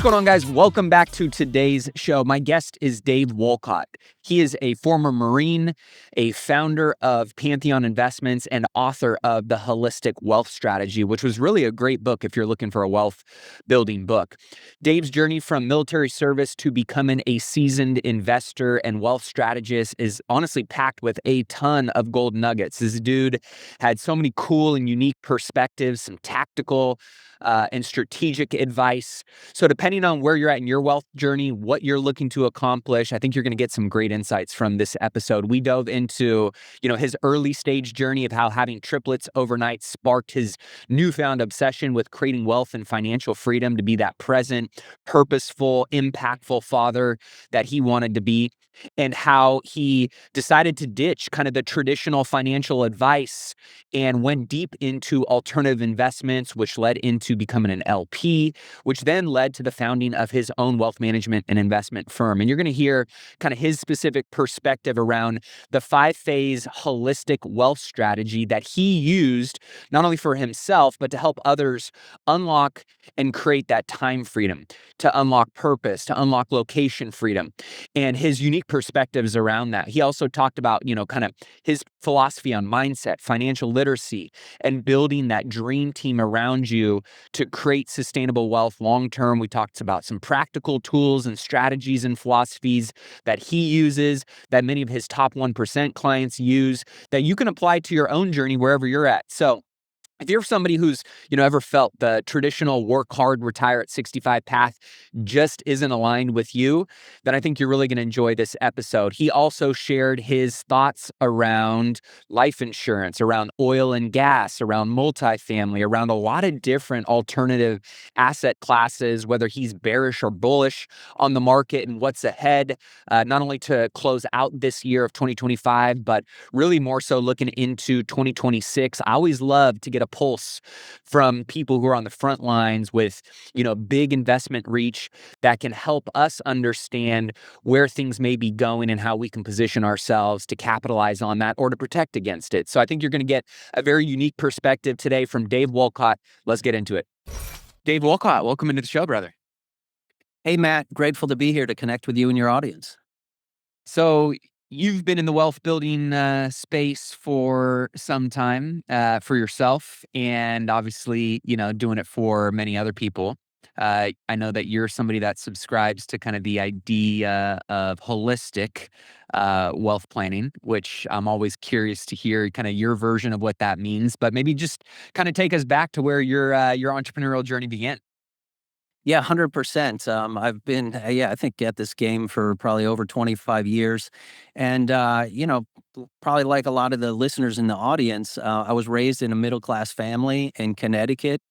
What's going on, guys? Welcome back to today's show. My guest is Dave Wolcott. He is a former Marine, a founder of Pantheon Investments, and author of The Holistic Wealth Strategy, which was really a great book if you're looking for a wealth building book. Dave's journey from military service to becoming a seasoned investor and wealth strategist is honestly packed with a ton of gold nuggets. This dude had so many cool and unique perspectives, some tactical and strategic advice. So depending on where you're at in your wealth journey, what you're looking to accomplish, I think you're going to get some great insights from this episode. We dove into, his early stage journey of how having triplets overnight sparked his newfound obsession with creating wealth and financial freedom to be that present, purposeful, impactful father that he wanted to be, and how he decided to ditch kind of the traditional financial advice and went deep into alternative investments, which led into becoming an LP, which then led to the founding of his own wealth management and investment firm. And you're going to hear kind of his specific perspective around the 5-phase holistic wealth strategy that he used not only for himself, but to help others unlock and create that time freedom, to unlock purpose, to unlock location freedom, and his unique perspectives around that. He also talked about, kind of his philosophy on mindset, financial literacy, and building that dream team around you to create sustainable wealth long-term. We talked about some practical tools and strategies and philosophies that he uses, that many of his top 1% clients use, that you can apply to your own journey wherever you're at. So if you're somebody who's, ever felt the traditional work hard, retire at 65 path just isn't aligned with you, then I think you're really going to enjoy this episode. He also shared his thoughts around life insurance, around oil and gas, around multifamily, around a lot of different alternative asset classes, whether he's bearish or bullish on the market and what's ahead, not only to close out this year of 2025, but really more so looking into 2026. I always love to get a pulse from people who are on the front lines with, big investment reach that can help us understand where things may be going and how we can position ourselves to capitalize on that or to protect against it. So I think you're going to get a very unique perspective today from Dave Wolcott. Let's get into it. Dave Wolcott, welcome into the show, brother. Hey, Matt, grateful to be here to connect with you and your audience. So you've been in the wealth building space for some time for yourself, and obviously, doing it for many other people. I know that you're somebody that subscribes to kind of the idea of holistic wealth planning, which I'm always curious to hear kind of your version of what that means. But maybe just kind of take us back to where your entrepreneurial journey began. Yeah, 100%. I've been, I think at this game for probably over 25 years. And, probably like a lot of the listeners in the audience, I was raised in a middle-class family in Connecticut.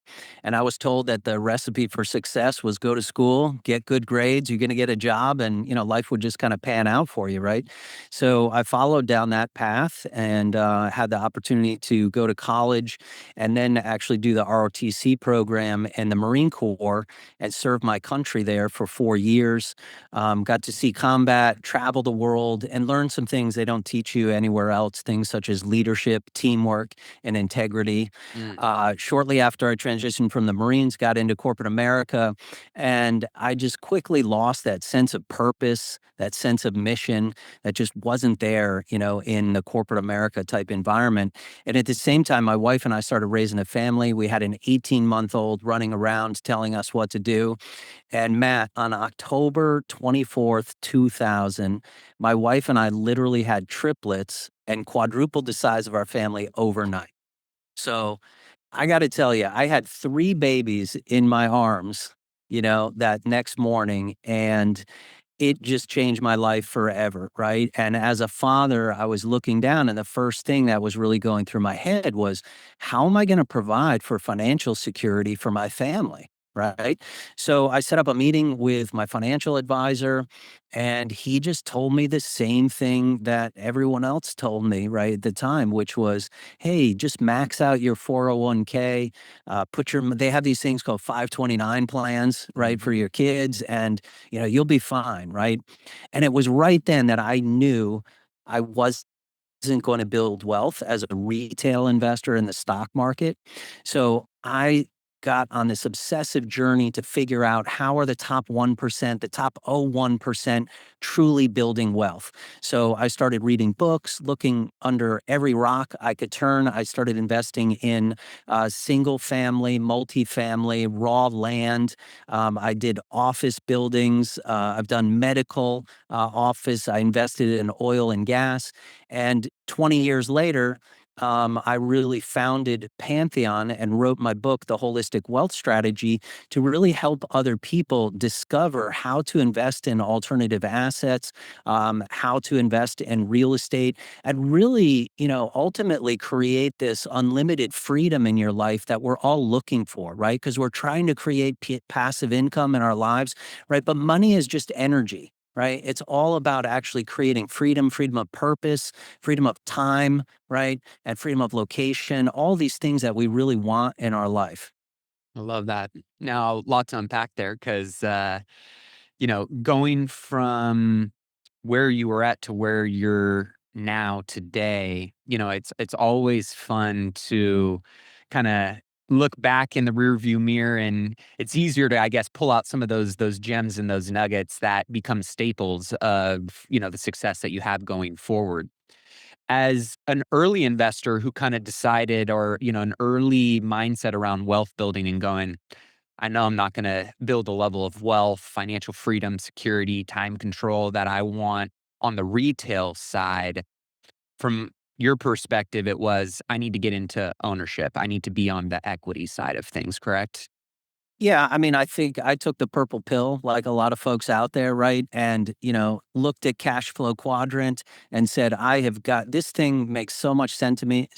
And I was told that the recipe for success was go to school, get good grades, you're going to get a job, and, life would just kind of pan out for you, right? So I followed down that path and had the opportunity to go to college and then actually do the ROTC program in the Marine Corps and served my country there for 4 years. Got to see combat, travel the world, and learn some things they don't teach you anywhere else, things such as leadership, teamwork, and integrity. Shortly after I transitioned from the Marines, got into corporate America, and I just quickly lost that sense of purpose, that sense of mission that just wasn't there, in the corporate America type environment. And at the same time, my wife and I started raising a family. We had an 18-month-old running around telling us what to do. And Matt, on October 24th, 2000, my wife and I literally had triplets and quadrupled the size of our family overnight. So I got to tell you, I had 3 babies in my arms, that next morning, and it just changed my life forever, right? And as a father, I was looking down, and the first thing that was really going through my head was, how am I going to provide for financial security for my family? Right. So I set up a meeting with my financial advisor, and he just told me the same thing that everyone else told me right at the time, which was, hey, just max out your 401k, they have these things called 529 plans, right, for your kids, and, you'll be fine. Right. And it was right then that I knew I wasn't going to build wealth as a retail investor in the stock market. So I got on this obsessive journey to figure out how are the top 1%, the top 0.01% truly building wealth. So I started reading books, looking under every rock I could turn. I started investing in single family, multifamily, raw land. I did office buildings. I've done medical office. I invested in oil and gas. And 20 years later, I really founded Pantheon and wrote my book, The Holistic Wealth Strategy, to really help other people discover how to invest in alternative assets, how to invest in real estate, and really, ultimately create this unlimited freedom in your life that we're all looking for, right? Because we're trying to create passive income in our lives, right? But money is just energy. Right. It's all about actually creating freedom, freedom of purpose, freedom of time, right? And freedom of location, all these things that we really want in our life. I love that. Now, a lot to unpack there because, going from where you were at to where you're now today, it's always fun to kind of look back in the rearview mirror, and it's easier to, I guess, pull out some of those gems and those nuggets that become staples of, the success that you have going forward. As an early investor who kind of decided, or, an early mindset around wealth building and going, I know I'm not going to build a level of wealth, financial freedom, security, time control that I want on the retail side. From your perspective, it was, I need to get into ownership. I need to be on the equity side of things, correct? Yeah, I mean, I think I took the purple pill like a lot of folks out there, right? And, looked at cash flow quadrant and said, I have got this thing makes so much sense to me.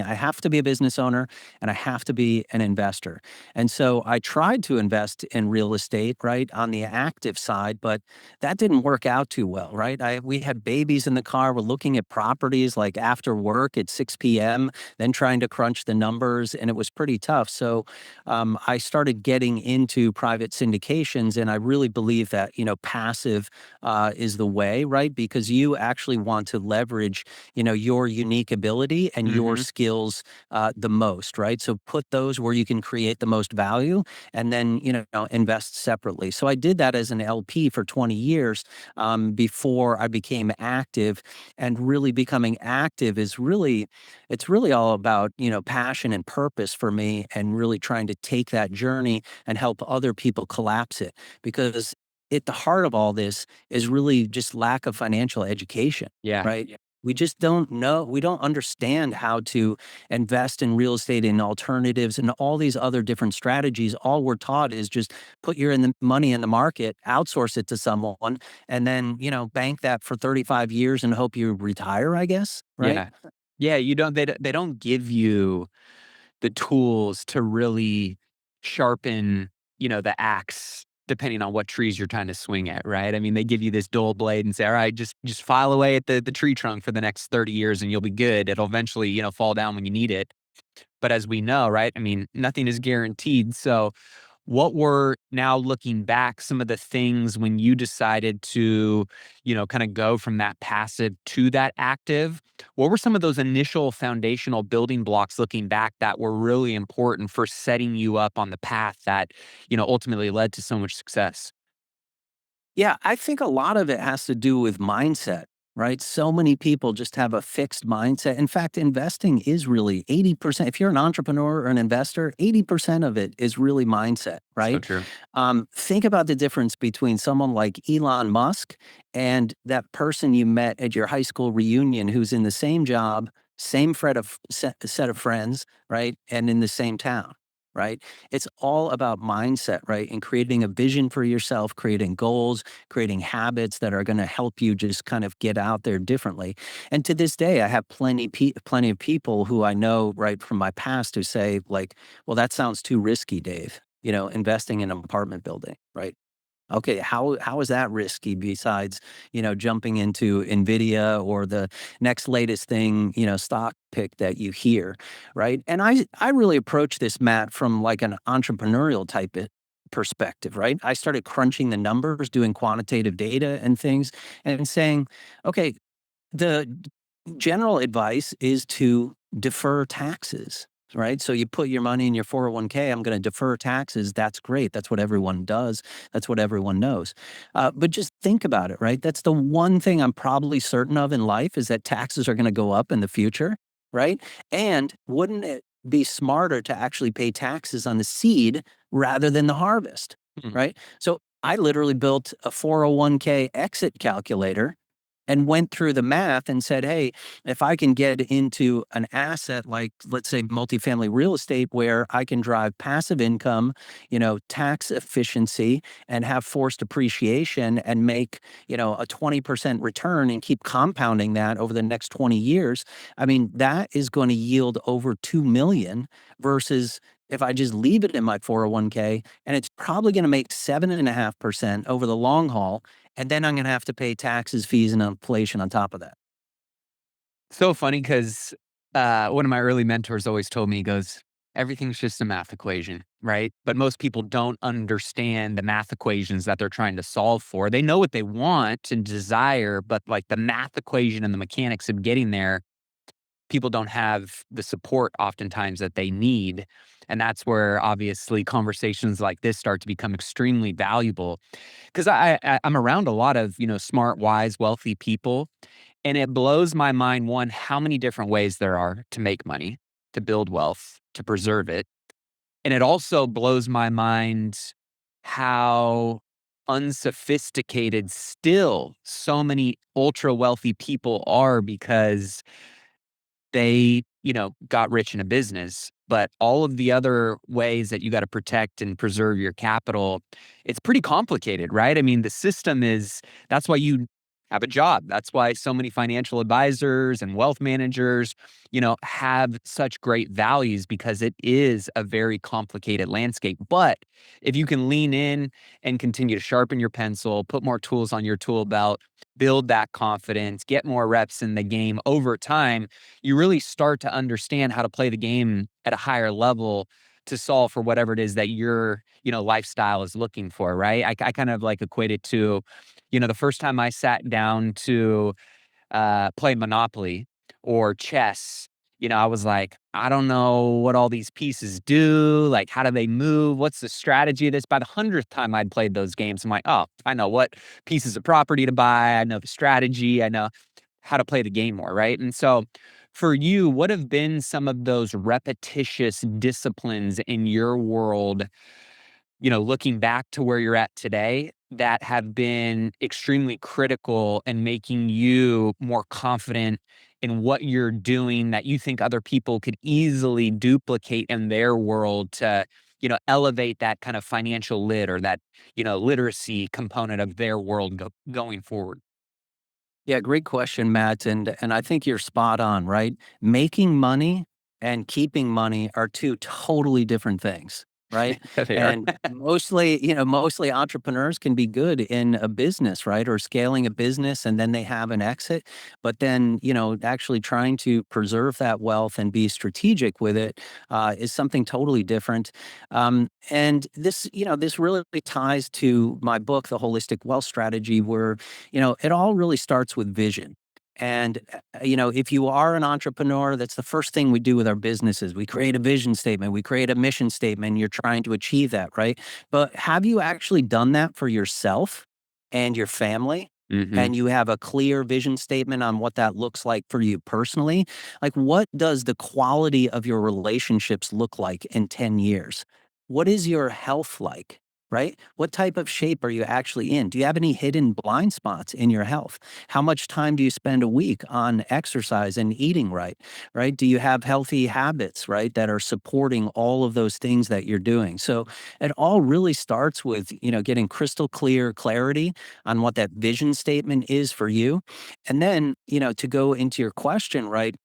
I have to be a business owner and I have to be an investor. And so I tried to invest in real estate, right, on the active side, but that didn't work out too well, right? We had babies in the car. We're looking at properties like after work at 6 p.m., then trying to crunch the numbers, and it was pretty tough. So I started getting into private syndications, and I really believe that passive is the way, right? Because you actually want to leverage your unique ability and your Hmm. skills the most, right? So put those where you can create the most value, and then invest separately. So I did that as an LP for 20 years before I became active, and really becoming active is really it's really all about, passion and purpose for me, and really trying to take that journey and help other people collapse it. Because at the heart of all this is really just lack of financial education, Yeah. right? Yeah. We just don't know, we don't understand how to invest in real estate and alternatives and all these other different strategies. All we're taught is just put your money in the market, outsource it to someone, and then, bank that for 35 years and hope you retire, I guess, right? Yeah. Yeah. They don't give you the tools to really sharpen, the axe depending on what trees you're trying to swing at, right? I mean, they give you this dull blade and say, all right, just file away at the tree trunk for the next 30 years and you'll be good. It'll eventually, fall down when you need it. But as we know, right? I mean, nothing is guaranteed. So what were, now looking back, some of the things when you decided to, kind of go from that passive to that active? What were some of those initial foundational building blocks looking back that were really important for setting you up on the path that, ultimately led to so much success? Yeah, I think a lot of it has to do with mindset, right? So many people just have a fixed mindset. In fact, investing is really 80%. If you're an entrepreneur or an investor, 80% of it is really mindset, So right? true. Think about the difference between someone like Elon Musk and that person you met at your high school reunion who's in the same job, same set of friends, right? And in the same town. Right. It's all about mindset, right? And creating a vision for yourself, creating goals, creating habits that are going to help you just kind of get out there differently. And to this day, I have plenty of people who I know right from my past who say like, well, that sounds too risky, Dave, investing in an apartment building, right? Okay, how is that risky besides, jumping into Nvidia or the next latest thing, stock pick that you hear, right? And I really approach this, Matt, from like an entrepreneurial type perspective, right? I started crunching the numbers, doing quantitative data and things, and saying, okay, the general advice is to defer taxes. right? So you put your money in your 401k, I'm going to defer taxes. That's great. That's what everyone does. That's what everyone knows. But just think about it, right? That's the one thing I'm probably certain of in life is that taxes are going to go up in the future, right? And wouldn't it be smarter to actually pay taxes on the seed rather than the harvest, Mhm. right? So I literally built a 401k exit calculator and went through the math and said, hey, if I can get into an asset like, let's say, multifamily real estate, where I can drive passive income, tax efficiency, and have forced appreciation and make, a 20% return and keep compounding that over the next 20 years, I mean, that is going to yield over 2 million versus if I just leave it in my 401k, and it's probably going to make 7.5% over the long haul. And then I'm going to have to pay taxes, fees, and inflation on top of that. So funny because one of my early mentors always told me, he goes, everything's just a math equation, right? But most people don't understand the math equations that they're trying to solve for. They know what they want and desire, but like the math equation and the mechanics of getting there, people don't have the support oftentimes that they need. And that's where obviously conversations like this start to become extremely valuable. Because I'm around a lot of, smart, wise, wealthy people, and it blows my mind, one, how many different ways there are to make money, to build wealth, to preserve it. And it also blows my mind how unsophisticated still so many ultra wealthy people are because they, got rich in a business, but all of the other ways that you got to protect and preserve your capital, it's pretty complicated, right? I mean, the system is that's why you have a job. That's why so many financial advisors and wealth managers, have such great values because it is a very complicated landscape. But if you can lean in and continue to sharpen your pencil, put more tools on your tool belt, build that confidence, get more reps in the game over time, you really start to understand how to play the game at a higher level to solve for whatever it is that your, lifestyle is looking for, right? I kind of like equate it to, the first time I sat down to play Monopoly or chess, I was like, I don't know what all these pieces do. Like, how do they move? What's the strategy of this? By the 100th time I'd played those games, I'm like, oh, I know what pieces of property to buy. I know the strategy. I know how to play the game more, right? And so for you, what have been some of those repetitious disciplines in your world, looking back to where you're at today that have been extremely critical in making you more confident in what you're doing that you think other people could easily duplicate in their world to, elevate that kind of financial lit or that, literacy component of their world going forward? Yeah, great question, Matt. And I think you're spot on, right? Making money and keeping money are two totally different things, right? Yeah, they are. And mostly entrepreneurs can be good in a business, right? Or scaling a business and then they have an exit. But then, actually trying to preserve that wealth and be strategic with it is something totally different. And this really ties to my book, The Holistic Wealth Strategy, where it all really starts with vision. And, if you are an entrepreneur, that's the first thing we do with our businesses. We create a vision statement, we create a mission statement. You're trying to achieve that, right? But have you actually done that for yourself and your family? Hmm. And you have a clear vision statement on what that looks like for you personally? Like, what does the quality of your relationships look like in 10 years? What is your health like? Right? What type of shape are you actually in? Do you have any hidden blind spots in your health? How much time do you spend a week on exercise and eating right? Right? Do you have healthy habits, right, that are supporting all of those things that you're doing? So it all really starts with, getting crystal clear clarity on what that vision statement is for you. And then, to go into your question, right?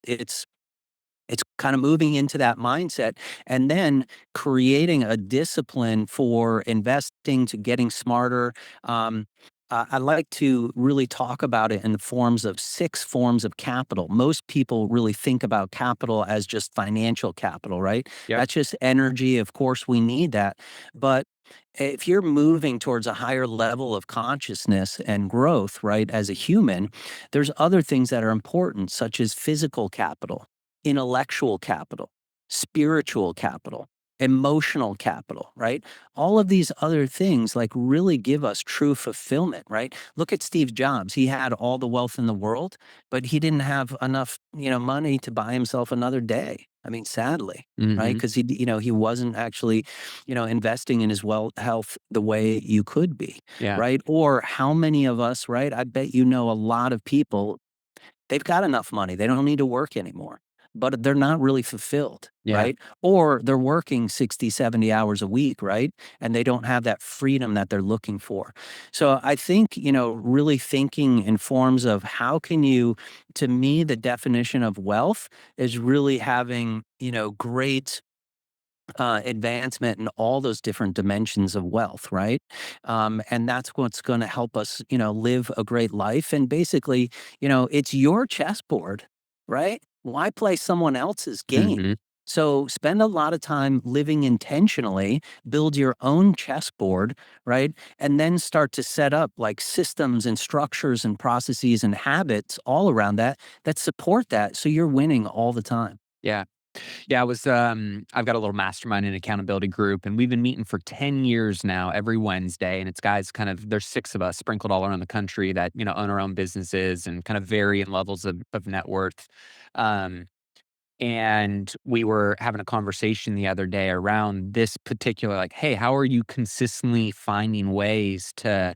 It's kind of moving into that mindset and then creating a discipline for investing to getting smarter. I like to really talk about it in the forms of 6 forms of capital. Most people really think about capital as just financial capital, right? Yep. That's just energy. Of course, we need that. But if you're moving towards a higher level of consciousness and growth, right, as a human, there's other things that are important, such as physical capital, intellectual capital, spiritual capital, emotional capital, right? All of these other things like really give us true fulfillment, right? Look at Steve Jobs. He had all the wealth in the world, but he didn't have enough, money to buy himself another day. I mean, sadly, right? Hmm. Because he wasn't actually, investing in his health the way you could be, Yeah. right? Or how many of us, right? I bet a lot of people, they've got enough money. They don't need to work anymore, but they're not really fulfilled, Yeah. right? Or they're working 60, 70 hours a week, right? And they don't have that freedom that they're looking for. So I think, really thinking in forms of how can you, to me, the definition of wealth is really having, great advancement in all those different dimensions of wealth, right? And that's what's going to help us, live a great life. And basically, it's your chessboard, right? Why play someone else's game? Hmm. So spend a lot of time living intentionally, build your own chessboard, right? And then start to set up like systems and structures and processes and habits all around that support that. So you're winning all the time. Yeah. Yeah, I've got a little mastermind and accountability group, and we've been meeting for 10 years now every Wednesday. And it's guys there's 6 of us sprinkled all around the country that, own our own businesses and kind of vary in levels of net worth. Um, and we were having a conversation the other day around this particular, like, hey, how are you consistently finding ways to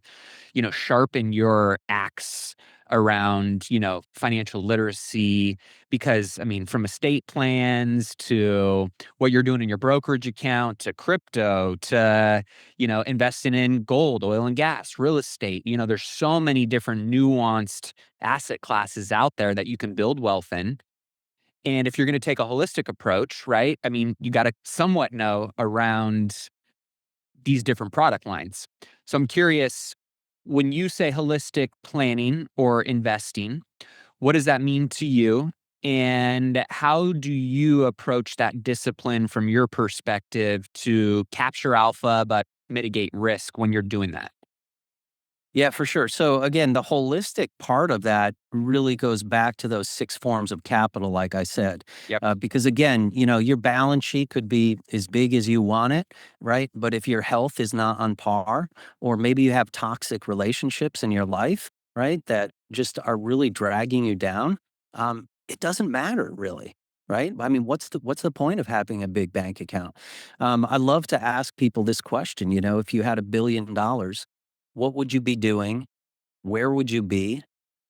sharpen your axe around, financial literacy? Because, I mean, from estate plans to what you're doing in your brokerage account to crypto to, investing in gold, oil and gas, real estate, there's so many different nuanced asset classes out there that you can build wealth in. And if you're going to take a holistic approach, right? I mean, you got to somewhat know around these different product lines. So I'm curious, when you say holistic planning or investing, what does that mean to you? And how do you approach that discipline from your perspective to capture alpha but mitigate risk when you're doing that? Yeah, for sure. So again, the holistic part of that really goes back to those 6 forms of capital, like I said, Yep. because again, your balance sheet could be as big as you want it, right? But if your health is not on par, or maybe you have toxic relationships in your life, right, that just are really dragging you down, it doesn't matter really. Right. I mean, what's the point of having a big bank account? I love to ask people this question. If you had $1 billion, what would you be doing? Where would you be?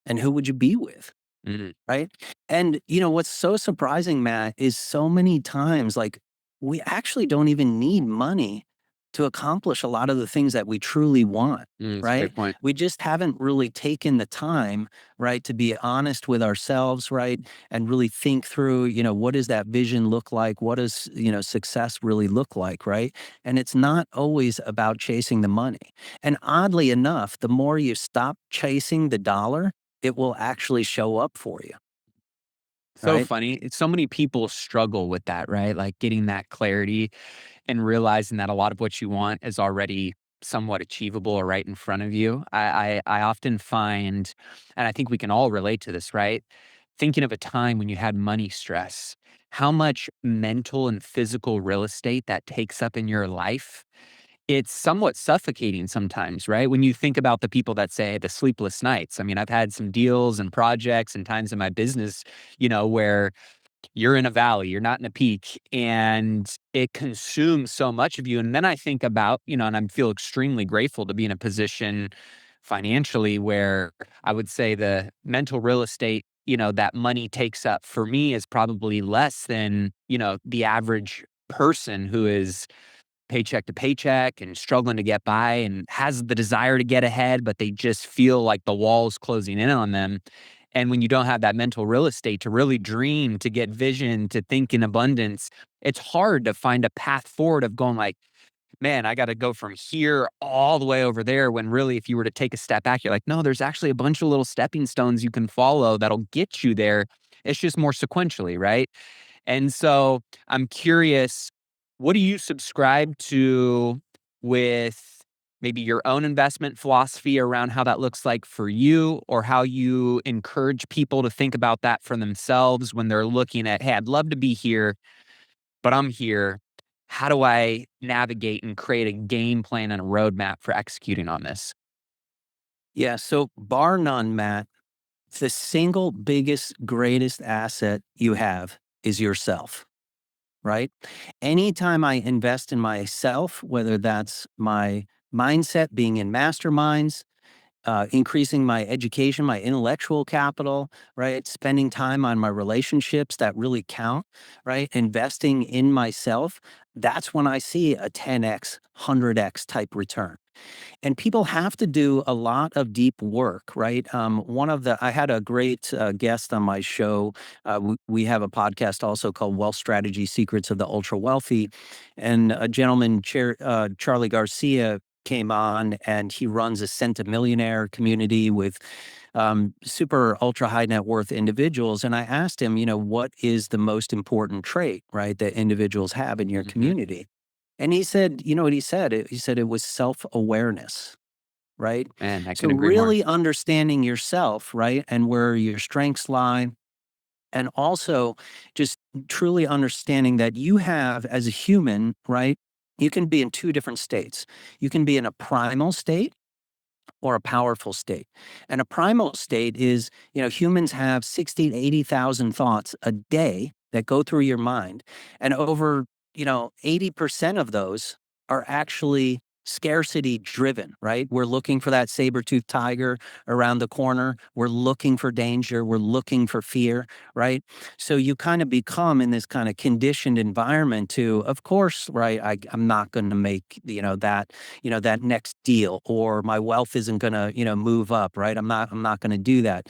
And who would you be with? Mhm. Right. And what's so surprising, Matt, is so many times like we actually don't even need money to accomplish a lot of the things that we truly want. That's a Right. great point. We just haven't really taken the time, right, to be honest with ourselves, right, and really think through, what does that vision look like? What does, success really look like? Right. And it's not always about chasing the money. And oddly enough, the more you stop chasing the dollar, it will actually show up for you, So right? funny. So many people struggle with that, right? Like getting that clarity and realizing that a lot of what you want is already somewhat achievable or right in front of you. I often find, and I think we can all relate to this, right? Thinking of a time when you had money stress, how much mental and physical real estate that takes up in your life. It's somewhat suffocating sometimes, right? When you think about the people that say the sleepless nights. I mean, I've had some deals and projects and times in my business, where you're in a valley, you're not in a peak, and it consumes so much of you. And then I think about, and I feel extremely grateful to be in a position financially where I would say the mental real estate, that money takes up for me is probably less than, the average person who is paycheck to paycheck and struggling to get by and has the desire to get ahead, but they just feel like the wall's closing in on them. And when you don't have that mental real estate to really dream, to get vision, to think in abundance, it's hard to find a path forward of going like, man, I got to go from here all the way over there. When really, if you were to take a step back, you're like, no, there's actually a bunch of little stepping stones you can follow that'll get you there. It's just more sequentially, right? And so I'm curious, what do you subscribe to with maybe your own investment philosophy around how that looks like for you, or how you encourage people to think about that for themselves when they're looking at, hey, I'd love to be here. but I'm here. How do I navigate and create a game plan and a roadmap for executing on this? Yeah. So, bar none, Matt, the single biggest, greatest asset you have is yourself, right? Anytime I invest in myself, whether that's my mindset, being in masterminds, increasing my education, my intellectual capital, right? Spending time on my relationships that really count, right? Investing in myself, that's when I see a 10x, 100x type return. And people have to do a lot of deep work, right? I had a great guest on my show. We have a podcast also called Wealth Strategy Secrets of the Ultra Wealthy. And a gentleman, Charlie Garcia, came on and he runs a centimillionaire community with super ultra high net worth individuals. And I asked him, what is the most important trait, right, that individuals have in your Mhm. community? And he said, you know what he said? He said it was self awareness, right? Man, I So, couldn't agree more. really understanding yourself, right? And where your strengths lie. And also just truly understanding that you have, as a human, right? You can be in two different states. You can be in a primal state or a powerful state. And a primal state is, humans have 60 to 80,000 thoughts a day that go through your mind. And over, 80% of those are actually scarcity driven, right? We're looking for that saber-toothed tiger around the corner. We're looking for danger. We're looking for fear, right? So you kind of become in this kind of conditioned environment to, of course, right? I'm not going to make, that next deal, or my wealth isn't going to, move up, right? I'm not going to do that.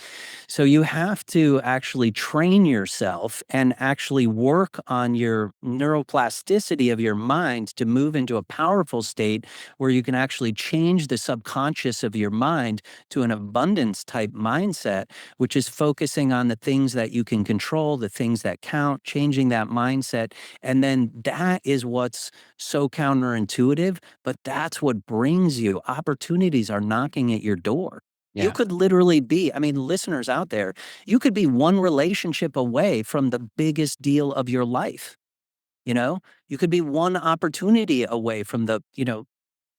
So you have to actually train yourself and actually work on your neuroplasticity of your mind to move into a powerful state where you can actually change the subconscious of your mind to an abundance type mindset, which is focusing on the things that you can control, the things that count, changing that mindset. And then that is what's so counterintuitive, but that's what brings you. Opportunities are knocking at your door. You Yeah. could literally be, I mean, listeners out there, you could be one relationship away from the biggest deal of your life. You know, you could be one opportunity away from the,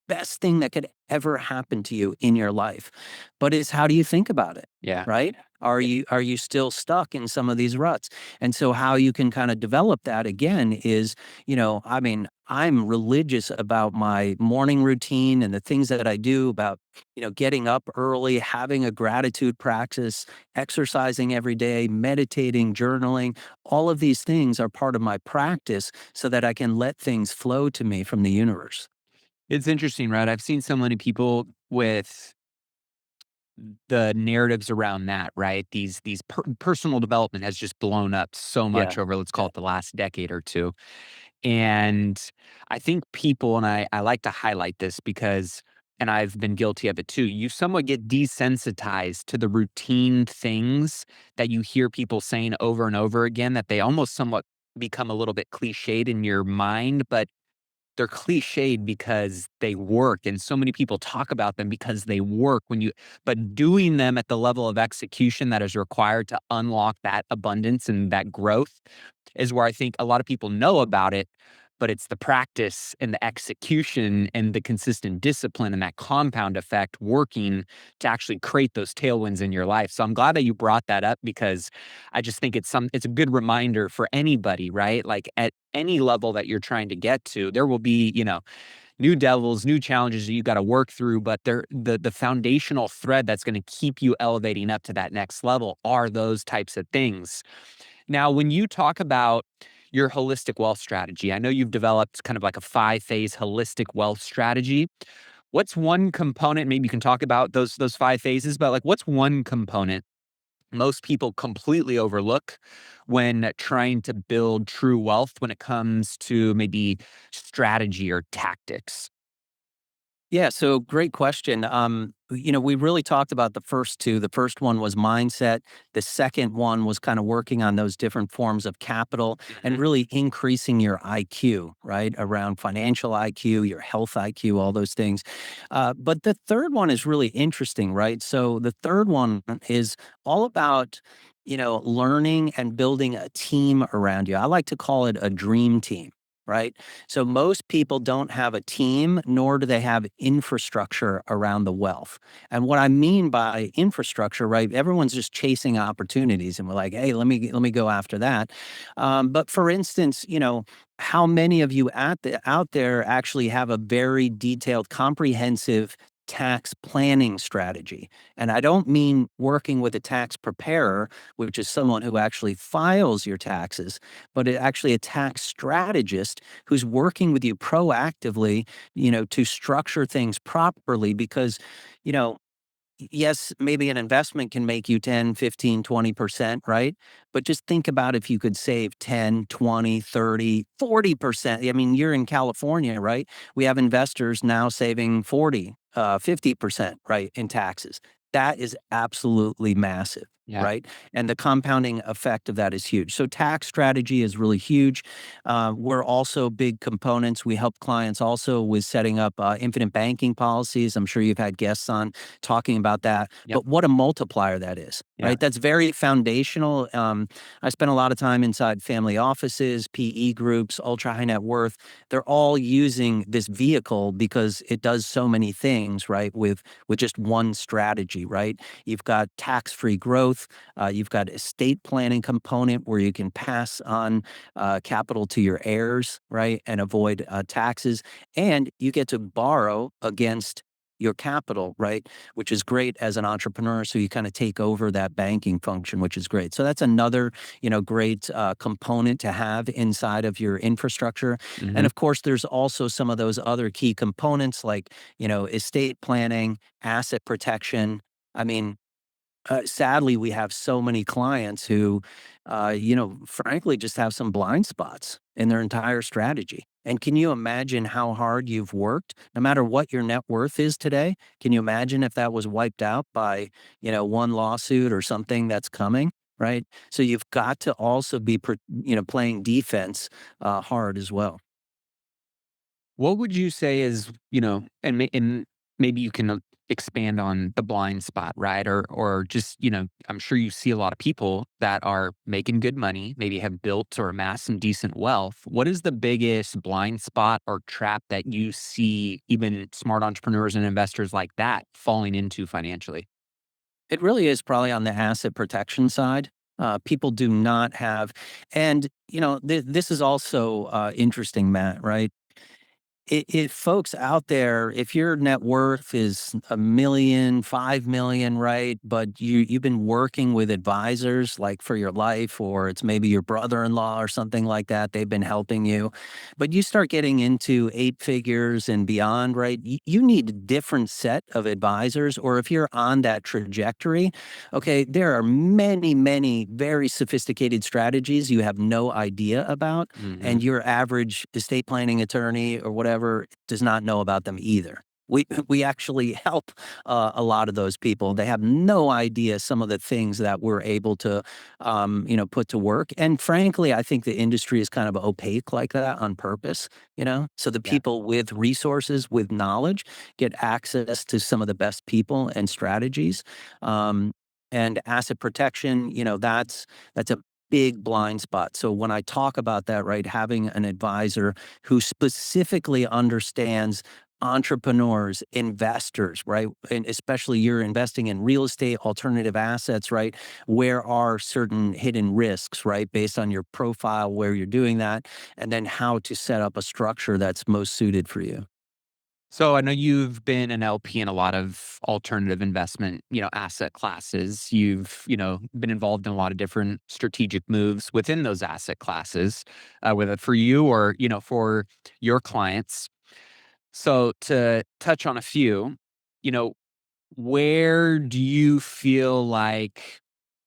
best thing that could ever happen to you in your life. But it's how do you think about it? Yeah. Right? Are you still stuck in some of these ruts? And so how you can kind of develop that again is, I mean, I'm religious about my morning routine and the things that I do about, getting up early, having a gratitude practice, exercising every day, meditating, journaling. All of these things are part of my practice so that I can let things flow to me from the universe. It's interesting, right? I've seen so many people with the narratives around that, right? These personal development has just blown up so Yeah. much over, let's call Yeah. it, the last decade or two. And I think people, and I like to highlight this because, and I've been guilty of it too, you somewhat get desensitized to the routine things that you hear people saying over and over again, that they almost somewhat become a little bit cliched in your mind, but they're cliched because they work, and so many people talk about them because they work. But doing them at the level of execution that is required to unlock that abundance and that growth is where I think a lot of people know about it, but it's the practice and the execution and the consistent discipline and that compound effect working to actually create those tailwinds in your life. So I'm glad that you brought that up because I just think it's a good reminder for anybody, right? Like at any level that you're trying to get to, there will be, new devils, new challenges that you got to work through, but the foundational thread that's going to keep you elevating up to that next level are those types of things. Now, when you talk about your holistic wealth strategy, I know you've developed kind of like a 5-phase holistic wealth strategy. What's one component, maybe you can talk about those 5 phases, but like what's one component most people completely overlook when trying to build true wealth when it comes to maybe strategy or tactics? Yeah, so great question. We really talked about the first two. The first one was mindset. The second one was kind of working on those different forms of capital and Mhm. really increasing your IQ, right? Around financial IQ, your health IQ, all those things. But the third one is really interesting, right? So the third one is all about learning and building a team around you. I like to call it a dream team, right? So most people don't have a team, nor do they have infrastructure around the wealth. And what I mean by infrastructure, right? Everyone's just chasing opportunities, and we're like, hey, let me go after that. But for instance, how many of you out there actually have a very detailed, comprehensive tax planning strategy? And I don't mean working with a tax preparer, which is someone who actually files your taxes, but actually a tax strategist who's working with you proactively, to structure things properly. Because, you know, yes, maybe an investment can make you 10, 15, 20%, right? But just think about if you could save 10, 20, 30, 40%. I mean, you're in California, right? We have investors now saving 40, 50%, right, in taxes. That is absolutely massive. Yeah. Right. And the compounding effect of that is huge. So, tax strategy is really huge. We're also big components. We help clients also with setting up infinite banking policies. I'm sure you've had guests on talking about that. Yep. But what a multiplier that is, Yeah. right? That's very foundational. I spent a lot of time inside family offices, PE groups, ultra high net worth. They're all using this vehicle because it does so many things, right? With just one strategy, right? You've got tax free growth. You've got estate planning component where you can pass on capital to your heirs, right, and avoid taxes. And you get to borrow against your capital, right, which is great as an entrepreneur. So you kind of take over that banking function, which is great. So that's another, great component to have inside of your infrastructure. And Hmm. of course, there's also some of those other key components like, estate planning, asset protection. I mean, sadly, we have so many clients who, frankly, just have some blind spots in their entire strategy. And can you imagine how hard you've worked, no matter what your net worth is today? Can you imagine if that was wiped out by, one lawsuit or something that's coming? Right. So you've got to also be, playing defense hard as well. What would you say is, and maybe you can expand on the blind spot, right? Or just, I'm sure you see a lot of people that are making good money, maybe have built or amassed some decent wealth. What is the biggest blind spot or trap that you see even smart entrepreneurs and investors like that falling into financially? It really is probably on the asset protection side. People do not have, and this is also interesting, Matt. Right? If folks out there, if your net worth is a million, 5 million, right? But you've been working with advisors like for your life, or it's maybe your brother-in-law or something like that. They've been helping you, but you start getting into 8 figures and beyond, right? You need a different set of advisors. Or if you're on that trajectory, okay, there are many, many very sophisticated strategies you have no idea about, Hmm. and your average estate planning attorney or whatever does not know about them either. We actually help a lot of those people. They have no idea some of the things that we're able to, put to work. And frankly, I think the industry is kind of opaque like that on purpose. So the Yeah. people with resources, with knowledge, get access to some of the best people and strategies. Um, and asset protection, that's a big blind spot. So when I talk about that, right, having an advisor who specifically understands entrepreneurs, investors, right? And especially you're investing in real estate, alternative assets, right? Where are certain hidden risks, right? Based on your profile, where you're doing that, and then how to set up a structure that's most suited for you. So I know you've been an LP in a lot of alternative investment, asset classes. You've, been involved in a lot of different strategic moves within those asset classes, whether for you or, for your clients. So to touch on a few, you know, where do you feel like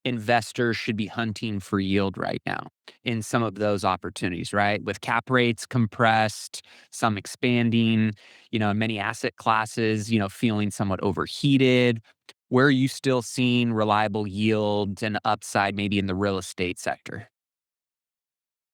investors should be hunting for yield right now in some of those opportunities, right? With cap rates compressed, some expanding, many asset classes, feeling somewhat overheated. Where are you still seeing reliable yields and upside maybe in the real estate sector?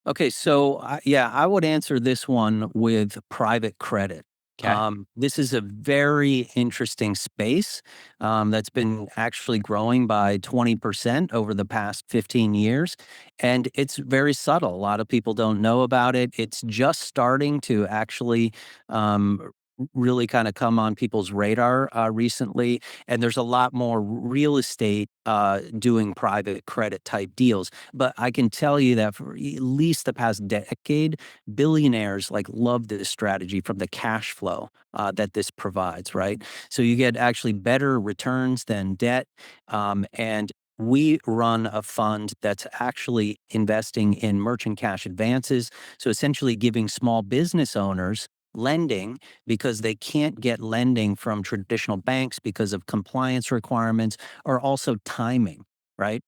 Okay, so yeah, I would answer this one with private credit. Okay. This is a very interesting space that's been actually growing by 20% over the past 15 years. And it's very subtle. A lot of people don't know about it. It's just starting to actually really kind of come on people's radar recently. And there's a lot more real estate doing private credit type deals. But I can tell you that for at least the past decade, billionaires like love this strategy from the cash flow that this provides, right? So you get actually better returns than debt. And we run a fund that's actually investing in merchant cash advances. So essentially giving small business owners lending because they can't get lending from traditional banks because of compliance requirements or also timing, right?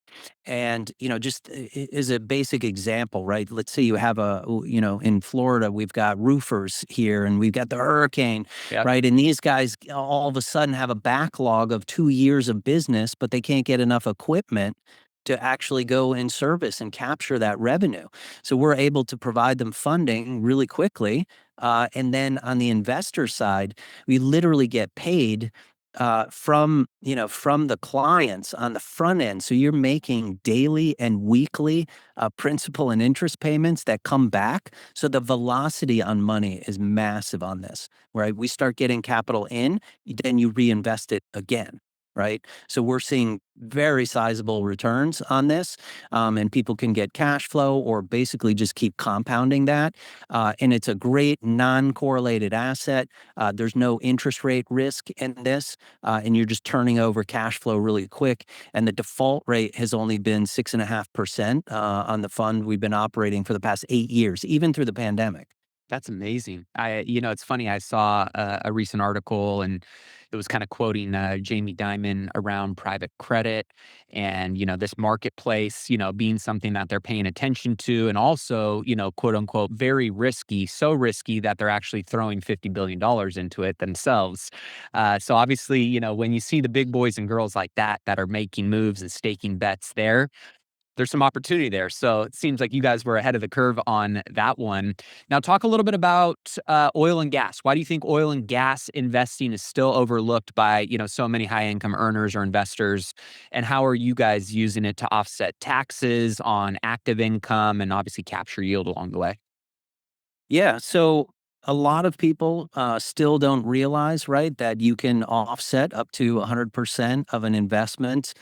And, just as a basic example, right? Let's say you have in Florida, we've got roofers here and we've got the hurricane, Yep. right? And these guys all of a sudden have a backlog of 2 years of business, but they can't get enough equipment to actually go in service and capture that revenue. So we're able to provide them funding really quickly. And then on the investor side, we literally get paid from the clients on the front end. So you're making daily and weekly principal and interest payments that come back. So the velocity on money is massive on this, right? We start getting capital in, then you reinvest it again. Right. So we're seeing very sizable returns on this, and people can get cash flow or basically just keep compounding that. And it's a great non correlated asset. There's no interest rate risk in this, and you're just turning over cash flow really quick. And the default rate has only been 6.5% on the fund we've been operating for the past 8 years, even through the pandemic. That's amazing. It's funny. I saw a recent article, and it was kind of quoting Jamie Dimon around private credit, and this marketplace, being something that they're paying attention to, and also, quote unquote, very risky, so risky that they're actually throwing $50 billion into it themselves. So obviously, when you see the big boys and girls like that are making moves and staking bets there's some opportunity there. So it seems like you guys were ahead of the curve on that one. Now, talk a little bit about oil and gas. Why do you think oil and gas investing is still overlooked by so many high income earners or investors? And how are you guys using it to offset taxes on active income and obviously capture yield along the way? Yeah. So a lot of people still don't realize, right, that you can offset up to 100% of an investment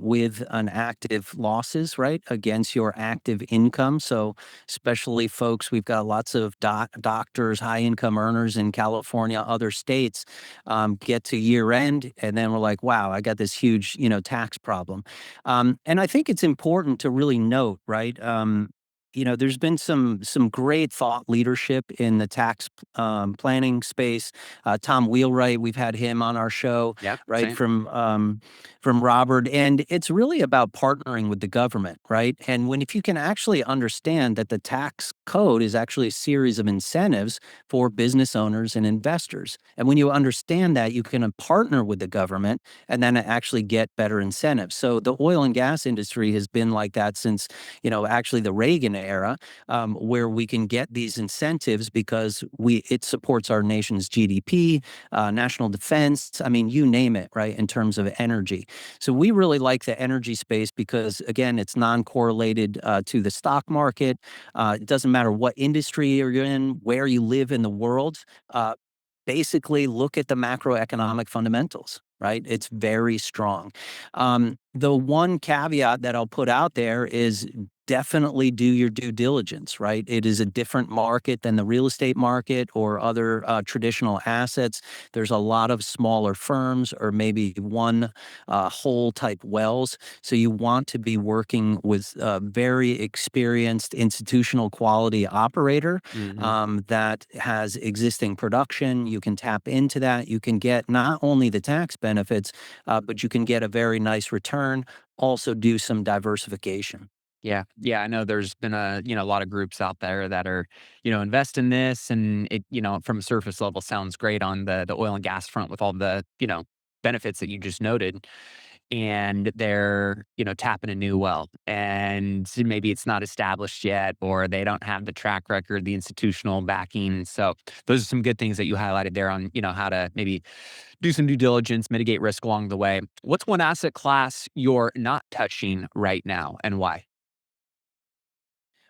with an active losses, right, against your active income. So, especially folks, we've got lots of doctors, high income earners in California, other states get to year end, and then we're like, wow, I got this huge, tax problem. And I think it's important to really note, right? There's been some great thought leadership in the tax planning space. Tom Wheelwright, we've had him on our show, Yep. right Same. from Robert, and it's really about partnering with the government, right? And when if you can actually understand that the tax code is actually a series of incentives for business owners and investors, and when you understand that, you can partner with the government and then actually get better incentives. So the oil and gas industry has been like that since actually the Reagan era, where we can get these incentives because it supports our nation's GDP, national defense. I mean, you name it, right? In terms of energy, so we really like the energy space because again, it's non-correlated to the stock market. It doesn't matter what industry you're in, where you live in the world. Uh, Basically look at the macroeconomic fundamentals, right? It's very strong. The one caveat that I'll put out there is definitely do your due diligence, right? It is a different market than the real estate market or other traditional assets. There's a lot of smaller firms or maybe one whole type wells. So you want to be working with a very experienced institutional quality operator Hmm. that has existing production. You can tap into that. You can get not only the tax benefits, but you can get a very nice return. Also, do some diversification. Yeah. Yeah. I know there's been a lot of groups out there that are, invest in this, and it, from a surface level sounds great on the oil and gas front with all the, benefits that you just noted. and they're, tapping a new well, and maybe it's not established yet, or they don't have the track record, the institutional backing. So those are some good things that you highlighted there on, how to maybe do some due diligence, mitigate risk along the way. What's one asset class you're not touching right now, and why?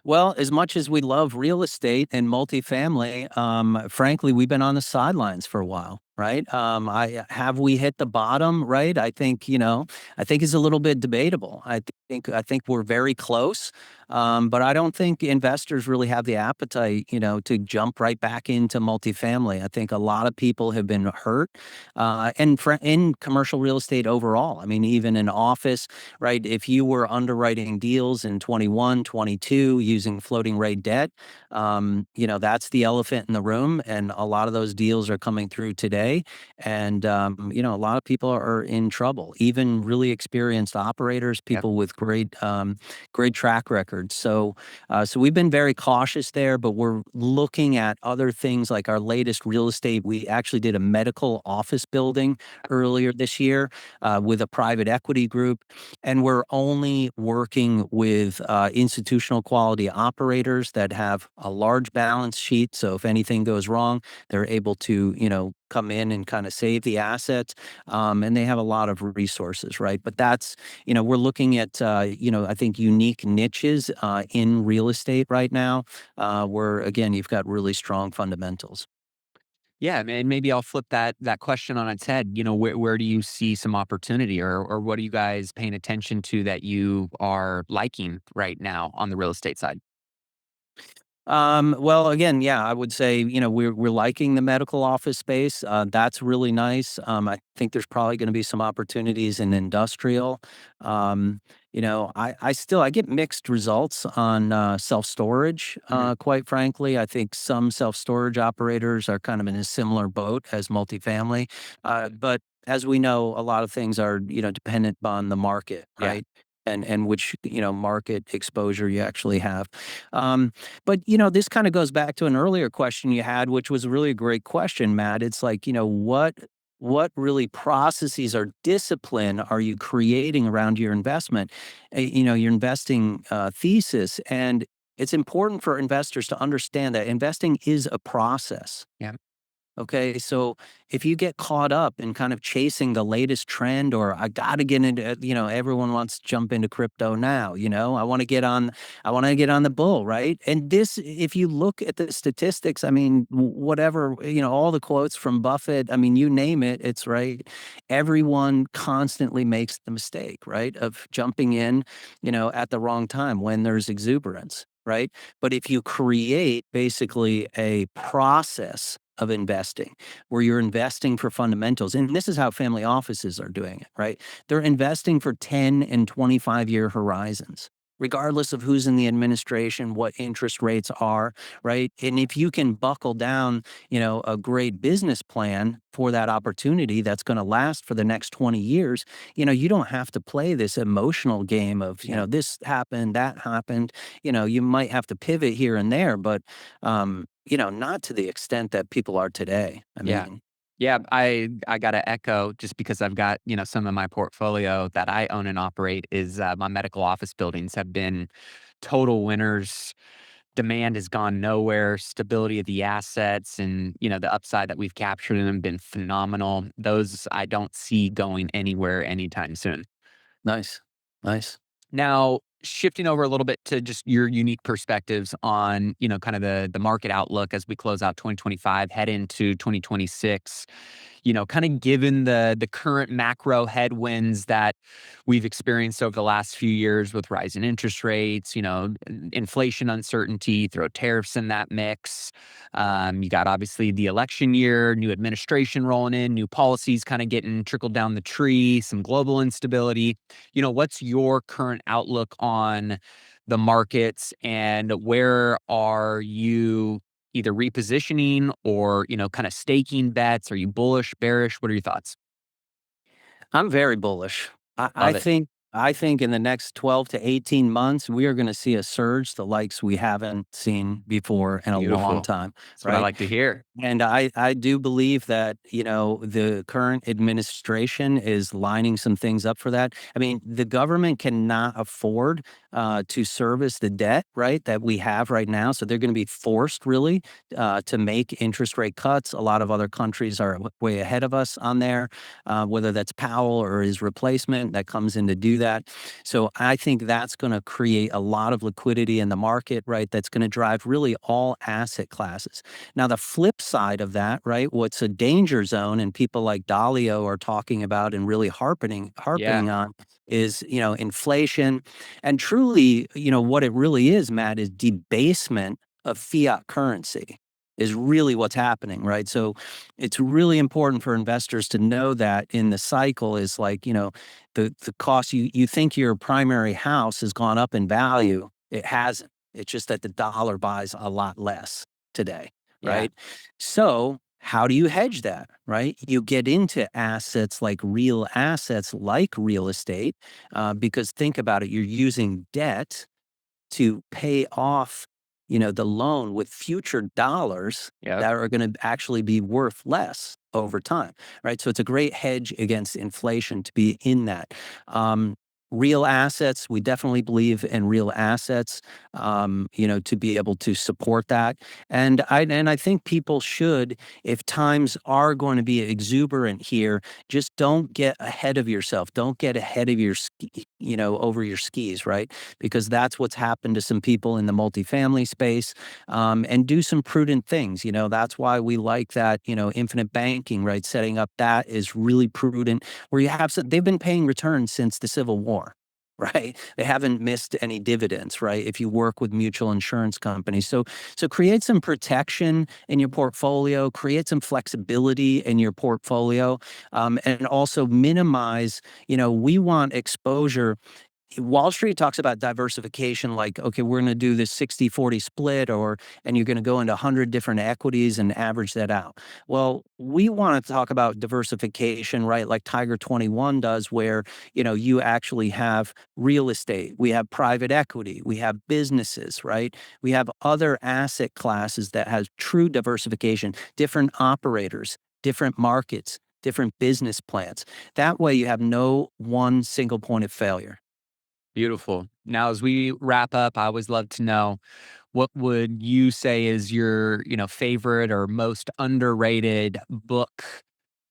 Well, as much as we love real estate and multifamily, frankly, we've been on the sidelines for a while, right? Have we hit the bottom, right? I think it's a little bit debatable. I think we're very close, but I don't think investors really have the appetite, to jump right back into multifamily. I think a lot of people have been hurt, in commercial real estate overall. I mean, even in office, right? If you were underwriting deals in 21, 22 using floating rate debt, that's the elephant in the room. And a lot of those deals are coming through today. And, a lot of people are in trouble, even really experienced operators, Yep. people with great track records. So we've been very cautious there, but we're looking at other things like our latest real estate. We actually did a medical office building earlier this year with a private equity group, and we're only working with institutional quality operators that have a large balance sheet. So if anything goes wrong, they're able to, come in and kind of save the assets. And they have a lot of resources, right? But we're looking at, I think unique niches in real estate right now, where again, you've got really strong fundamentals. Yeah, and maybe I'll flip that question on its head. Where do you see some opportunity, or what are you guys paying attention to that you are liking right now on the real estate side? Well, again, yeah, I would say, we're liking the medical office space. That's really nice. I think there's probably going to be some opportunities in industrial. I get mixed results on self storage. Mhm. Quite frankly, I think some self storage operators are kind of in a similar boat as multifamily. But as we know, a lot of things are dependent on the market, Yeah. right? And which market exposure you actually have. Um, but, this kind of goes back to an earlier question you had, which was really a great question, Matt. It's like, what really processes or discipline are you creating around your investment, your investing thesis? And it's important for investors to understand that investing is a process. Yeah. Okay, so if you get caught up in kind of chasing the latest trend, or I got to get into, everyone wants to jump into crypto now, I want to get on the bull, right? And this, if you look at the statistics, I mean, whatever, all the quotes from Buffett, I mean, you name it, it's right. Everyone constantly makes the mistake, right, of jumping in, at the wrong time when there's exuberance, right? But if you create basically a process of investing where you're investing for fundamentals, and this is how family offices are doing it, right? They're investing for 10 and 25-year horizons, regardless of who's in the administration, what interest rates are, right? And if you can buckle down, a great business plan for that opportunity that's going to last for the next 20 years, you don't have to play this emotional game of, Yeah. this happened, that happened. You might have to pivot here and there, but not to the extent that people are today. I Yeah. mean, Yeah, I gotta echo, just because I've got, some of my portfolio that I own and operate is, my medical office buildings have been total winners. Demand has gone nowhere. Stability of the assets and, the upside that we've captured in them been phenomenal. Those I don't see going anywhere anytime soon. nice, nice. Now, shifting over a little bit to just your unique perspectives on, kind of the market outlook as we close out 2025, head into 2026, kind of given the current macro headwinds that we've experienced over the last few years with rising interest rates, inflation uncertainty, throw tariffs in that mix. You got obviously the election year, new administration rolling in, new policies kind of getting trickled down the tree, some global instability. What's your current outlook on the markets, and where are you either repositioning or, kind of staking bets? Are you bullish, bearish? What are your thoughts? I'm very bullish. I Love it. think. I think in the next 12 to 18 months, we are going to see a surge the likes we haven't seen before in a long Beautiful. time, That's what I right? like to hear. And I do believe that, the current administration is lining some things up for that. I mean, the government cannot afford to service the debt, right, that we have right now. So they're going to be forced really to make interest rate cuts. A lot of other countries are way ahead of us on there, whether that's Powell or his replacement that comes in to do that. So I think that's going to create a lot of liquidity in the market, right? That's going to drive really all asset classes. Now, the flip side of that, right? What's a danger zone, and people like Dalio are talking about and really Yeah. harping on, is inflation, and truly, what it really is, Matt, is debasement of fiat currency is really what's happening, right? So it's really important for investors to know that in the cycle is like, the cost, you think your primary house has gone up in value. It hasn't. It's just that the dollar buys a lot less today, Yeah. right? So how do you hedge that, right? You get into assets like real assets, like real estate, because think about it, you're using debt to pay off, the loan with future dollars Yep. that are going to actually be worth less over time, right? So it's a great hedge against inflation to be in that. Um, Real assets, we definitely believe in real assets, to be able to support that. And I think people should, if times are going to be exuberant here, just don't get ahead of yourself. Don't get ahead of over your skis, right? Because that's what's happened to some people in the multifamily space, and do some prudent things. That's why we like that, infinite banking, right? Setting up that is really prudent, where they've been paying returns since the Civil War. Right. They haven't missed any dividends, right? If you work with mutual insurance companies. So create some protection in your portfolio, create some flexibility in your portfolio, and also minimize, we want exposure. Wall Street talks about diversification like, okay, we're going to do this 60-40 split, and you're going to go into 100 different equities and average that out. Well, we want to talk about diversification, right? Like Tiger 21 does, where, you actually have real estate, we have private equity, we have businesses, right? We have other asset classes that has true diversification, different operators, different markets, different business plans. That way you have no one single point of failure. Beautiful. Now, as we wrap up, I always love to know what would you say is your, favorite or most underrated book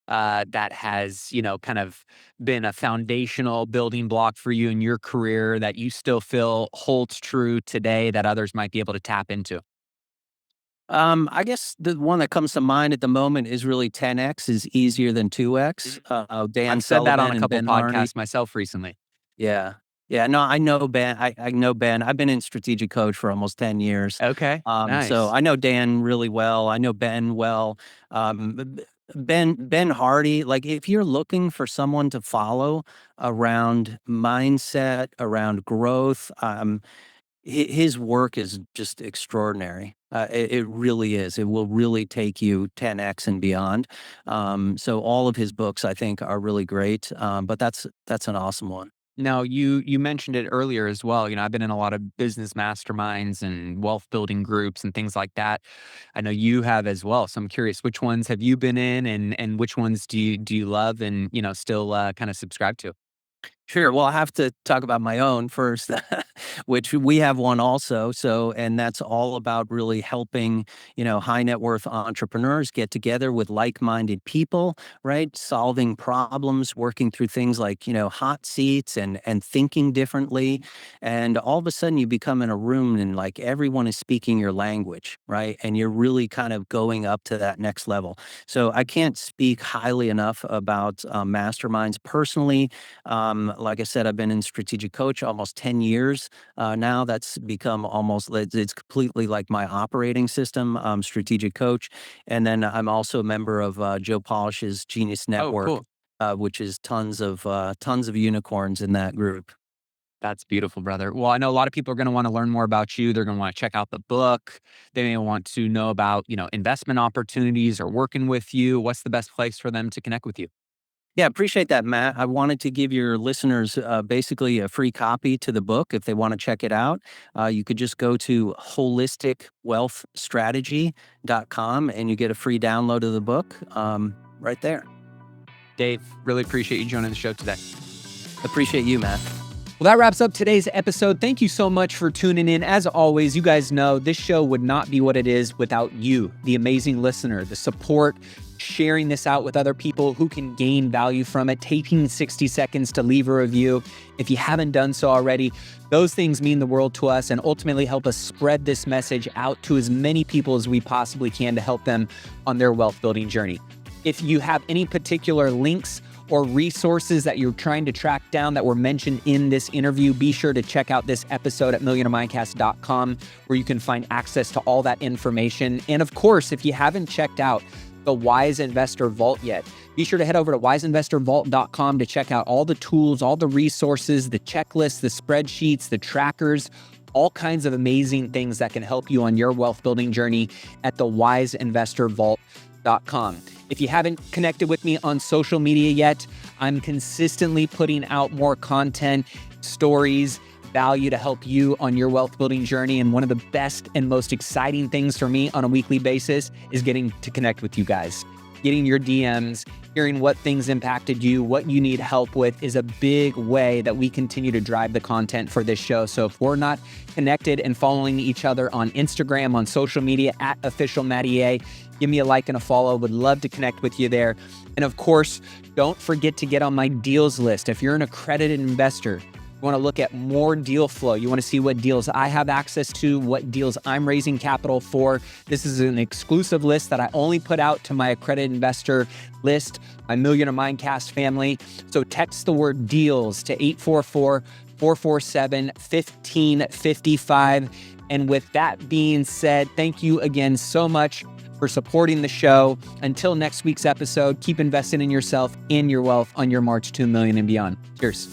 that has, kind of been a foundational building block for you in your career that you still feel holds true today that others might be able to tap into? I guess the one that comes to mind at the moment is really 10x is easier than 2x. Mhm. Dan I've said that on Sullivan a and couple Ben Harney. podcasts myself recently. Yeah. Yeah. No, I know Ben. I know Ben. I've been in strategic coach for almost 10 years. Okay, So nice. I know Dan really well. I know Ben well. Ben Hardy, like if you're looking for someone to follow around mindset, around growth, his work is just extraordinary. It really is. It will really take you 10x and beyond. So all of his books, I think, are really great. But that's an awesome one. Now, you mentioned it earlier as well. I've been in a lot of business masterminds and wealth building groups and things like that. I know you have as well. So I'm curious, which ones have you been in, and which ones do you love and still kind of subscribe to? Sure. Well, I have to talk about my own first, which we have one also. So, and that's all about really helping, high net worth entrepreneurs get together with like minded people, right? Solving problems, working through things like, hot seats and thinking differently. And all of a sudden you become in a room and like everyone is speaking your language, right? And you're really kind of going up to that next level. So, I can't speak highly enough about masterminds personally. Like I said, I've been in strategic coach almost 10 years now. That's become it's completely like my operating system, strategic coach. And then I'm also a member of Joe Polish's Genius Oh, Network, cool. which is tons of unicorns in that group. That's beautiful, brother. Well, I know a lot of people are going to want to learn more about you. They're going to want to check out the book. They may want to know about, investment opportunities or working with you. What's the best place for them to connect with you? Yeah, appreciate that, Matt. I wanted to give your listeners basically a free copy to the book if they want to check it out. You could just go to holisticwealthstrategy.com and you get a free download of the book right there. Dave, really appreciate you joining the show today. Appreciate you, Matt. Well, that wraps up today's episode. Thank you so much for tuning in. As always, you guys know this show would not be what it is without you, the amazing listener, the support, sharing this out with other people who can gain value from it, taking 60 seconds to leave a review. If you haven't done so already, those things mean the world to us and ultimately help us spread this message out to as many people as we possibly can to help them on their wealth building journey. If you have any particular links or resources that you're trying to track down that were mentioned in this interview, be sure to check out this episode at MillionaireMindcast.com, where you can find access to all that information. And of course, if you haven't checked out the Wise Investor Vault yet, be sure to head over to wiseinvestorvault.com to check out all the tools, all the resources, the checklists, the spreadsheets, the trackers, all kinds of amazing things that can help you on your wealth building journey at the wiseinvestorvault.com. If you haven't connected with me on social media yet, I'm consistently putting out more content, stories, value to help you on your wealth building journey. And one of the best and most exciting things for me on a weekly basis is getting to connect with you guys. Getting your DMs, hearing what things impacted you, what you need help with is a big way that we continue to drive the content for this show. So if we're not connected and following each other on Instagram, on social media at official Matty A, give me a like and a follow. Would love to connect with you there. And of course, don't forget to get on my deals list. If you're an accredited investor, you want to look at more deal flow. You want to see what deals I have access to, what deals I'm raising capital for. This is an exclusive list that I only put out to my accredited investor list, my Millionaire Mindcast family. So text the word deals to 844-447-1555. And with that being said, thank you again so much for supporting the show. Until next week's episode, keep investing in yourself and your wealth on your march to $1 million and beyond. Cheers.